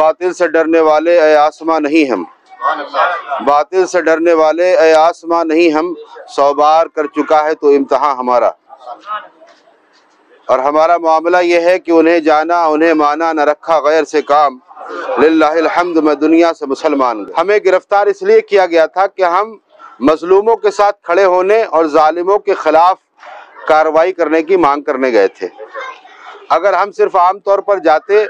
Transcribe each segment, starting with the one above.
बातिल से डरने वाले ऐ आसमां नहीं हम, बातिल से डरने वाले ऐ आसमां नहीं हम, 100 बार कर चुका है तो इम्तिहान हमारा। और हमारा मामला ये है कि उन्हें जाना उन्हें माना, न रखा गैर से काम, लिल्लाहिल हम्द मैं दुनिया से मुसलमान। हमें गिरफ्तार इसलिए किया गया था कि हम मजलूमों के साथ खड़े होने और जालिमों के खिलाफ कार्रवाई करने की मांग करने गए थे। अगर हम सिर्फ आम तौर पर जाते,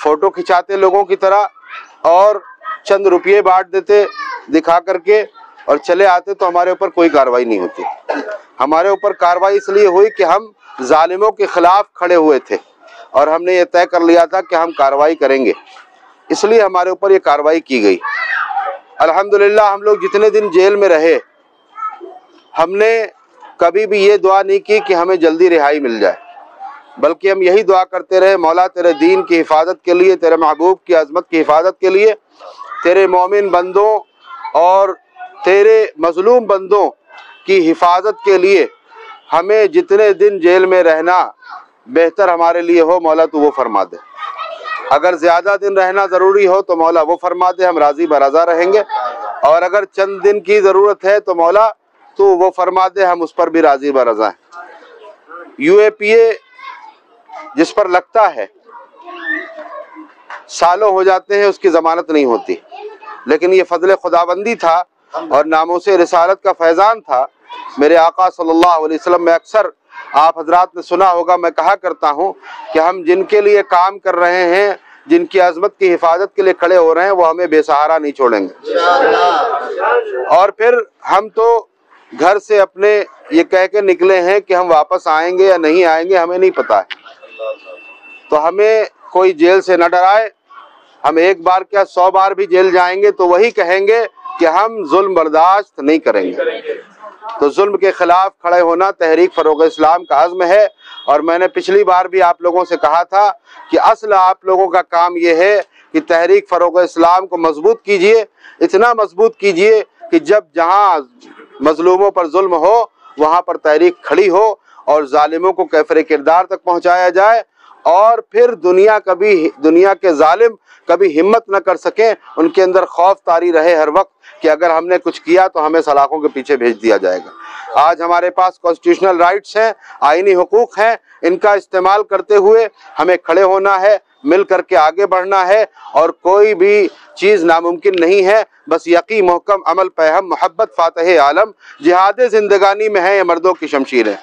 फोटो खिंचाते लोगों की तरह और चंद रुपये बांट देते दिखा करके और चले आते तो हमारे ऊपर कोई कार्रवाई नहीं होती। हमारे ऊपर कार्रवाई इसलिए हुई कि हम जालिमों के खिलाफ खड़े हुए थे और हमने ये तय कर लिया था कि हम कार्रवाई करेंगे, इसलिए हमारे ऊपर ये कार्रवाई की गई। अल्हम्दुलिल्लाह हम लोग जितने दिन जेल में रहे, हमने कभी भी ये दुआ नहीं की कि हमें जल्दी रिहाई मिल जाए, बल्कि हम यही दुआ करते रहे, मौला तेरे दीन की हिफाजत के लिए, तेरे महबूब की अज़मत की हिफाजत के लिए, तेरे मोमिन बंदों और तेरे मजलूम बंदों की हिफाजत के लिए हमें जितने दिन जेल में रहना बेहतर हमारे लिए हो, मौला तू वो फरमा दे। अगर ज़्यादा दिन रहना ज़रूरी हो तो मौला वो फरमा दे, हम राज़ी बराज़ा रहेंगे। और अगर चंद दिन की ज़रूरत है तो मौला तू वो फरमा दे, हम उस पर भी राज़ी बराज़ा हैं। UAPA जिस पर लगता है सालों हो जाते हैं, उसकी ज़मानत नहीं होती, लेकिन ये फजल खुदाबंदी था और नामोसे रिसालत का फैज़ान था। मेरे आका सल्लल्लाहु अलैहि वसल्लम में अक्सर आप हजरात ने सुना होगा, मैं कहा करता हूँ कि हम जिनके लिए काम कर रहे हैं, जिनकी अज़मत की हिफाजत के लिए खड़े हो रहे हैं, वो हमें बेसहारा नहीं छोड़ेंगे। और फिर हम तो घर से अपने ये कह के निकले हैं कि हम वापस आएंगे या नहीं आएंगे हमें नहीं पता है। तो हमें कोई जेल से न डराए, हम एक बार क्या 100 बार भी जेल जाएंगे तो वही कहेंगे कि हम जुल्म बर्दाश्त नहीं करेंगे। तो जुल्म के खिलाफ खड़े होना तहरीक फरोग इस्लाम का अज़्म है। और मैंने पिछली बार भी आप लोगों से कहा था कि असल आप लोगों का काम ये है कि तहरीक फरोग इस्लाम को मजबूत कीजिए, इतना मजबूत कीजिए कि जब जहाँ मजलूमों पर जुल्म हो वहाँ पर तहरीक खड़ी हो और जालिमों को कैफरे किरदार तक पहुँचाया जाए, और फिर दुनिया के जालिम कभी हिम्मत न कर सके, उनके अंदर खौफ तारी रहे हर वक्त कि अगर हमने कुछ किया तो हमें सलाखों के पीछे भेज दिया जाएगा। आज हमारे पास कॉन्स्टिट्यूशनल राइट्स हैं, आईनी हुकूक हैं, इनका इस्तेमाल करते हुए हमें खड़े होना है, मिल करके आगे बढ़ना है और कोई भी चीज़ नामुमकिन नहीं है। बस यकीन मोहकम अमल पे हम मोहब्बत फातह आलम जिहाद ज़िंदगानी में है ये मर्दों की शमशीरें।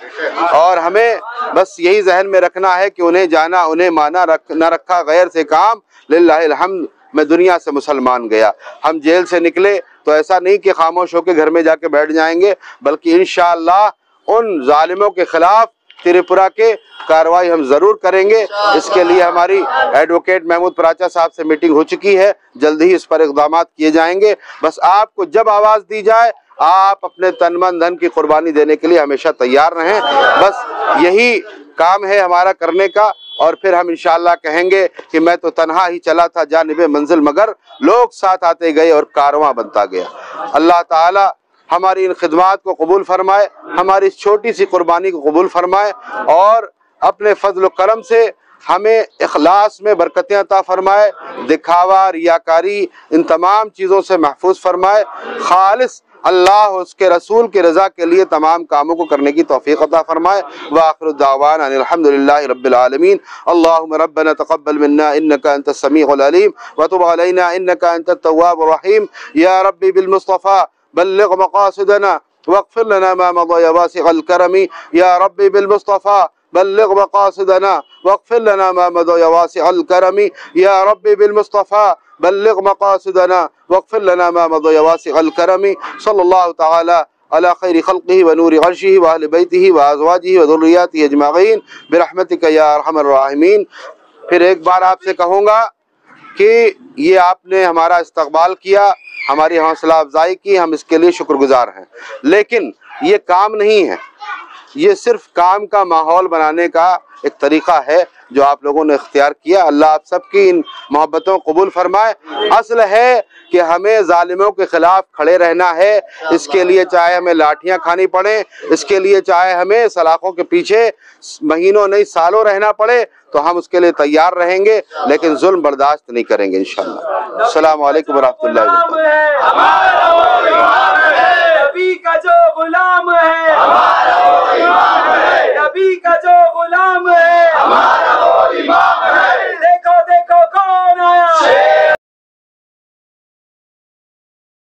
और हमें बस यही जहन में रखना है कि उन्हें जाना उन्हें माना, न रखा गैर से काम, लिल्लाहिल हम्द मैं दुनिया से मुसलमान गया। हम जेल से निकले तो ऐसा नहीं कि खामोश होकर घर में जाके बैठ जाएंगे, बल्कि इंशाअल्लाह उन जालिमों के खिलाफ त्रिपुरा के कार्रवाई हम ज़रूर करेंगे। इसके लिए हमारी एडवोकेट महमूद पराचा साहब से मीटिंग हो चुकी है, जल्दी ही इस पर इक़दाम किए जाएंगे। बस आपको जब आवाज़ दी जाए आप अपने तन मन धन की कुर्बानी देने के लिए हमेशा तैयार रहें। बस यही काम है हमारा करने का। और फिर हम इंशाअल्लाह कहेंगे कि मैं तो तन्हा ही चला था जानिबे मंजिल, मगर लोग साथ आते गए और कारवां बनता गया। अल्लाह ताला हमारी इन खिदमात को कबूल फरमाए, हमारी इस छोटी सी कुर्बानी को कबूल फरमाए और अपने फजल करम से हमें इखलास में बरकतें अता फरमाए, दिखावा रियाकारी इन तमाम चीज़ों से महफूज फरमाए, खालिस अल्लाह उसके रसूल के रज़ा के लिए तमाम कामों को करने की तौफीक अता फरमाए। व आखिरु दावाना अनिल हम्दुलिल्लाहि रब्बिल आलमीन। अल्लाहुम्मा रब्बना तक़ब्बल मिन्ना इन्नका अंतस समीउल अलीम व तुब अलैना इन्नका अंतत तव्वाबुर रहीम। या रब्बी बिल मुस्तफ़ा बल्लिग़ मक़ासिदना वग़फ़िर लना मा मज़ा या वासिअल करमी। या रब्बी बिल मुस्तफ़ा बल्लिग़ मक़ासिदना वग़फ़िर लना मा मज़ा या वासिअल करमी। या रब्बी बिल मुस्तफ़ा बल्लिग़ मक़ासिदना वग़फ़िर लना मा मज़ा या वासिअल करमी। सल्लल्लाहु तआला अला खैरि खल्क़िही व नूरि अर्शिही व अहलि बैतिही व अज़वाजिही व ज़ुर्रिय्यतिही अजमईन बिरहमतिका या अरहमर राहिमीन। फिर एक बार आपसे कहूँगा कि ये आपने हमारा इस्तक़बाल किया, हमारी हौसला अफजाई की, हम इसके लिए शुक्रगुजार हैं। लेकिन ये काम नहीं है, ये सिर्फ काम का माहौल बनाने का एक तरीक़ा है। जो आप लोगों ने इख्तियार किया। अल्लाह आप सबकी इन मोहब्बतों को कबूल फरमाए। असल है कि हमें जालिमों के खिलाफ खड़े रहना है। इसके लिए चाहे हमें लाठियां खानी पड़े, इसके लिए चाहे हमें सलाखों के पीछे महीनों नहीं सालों रहना पड़े, तो हम उसके लिए तैयार रहेंगे, लेकिन जुल्म बर्दाश्त नहीं करेंगे इंशाअल्लाह। अस्सलाम वालेकुम व रहमतुल्लाहि व बरकातहू।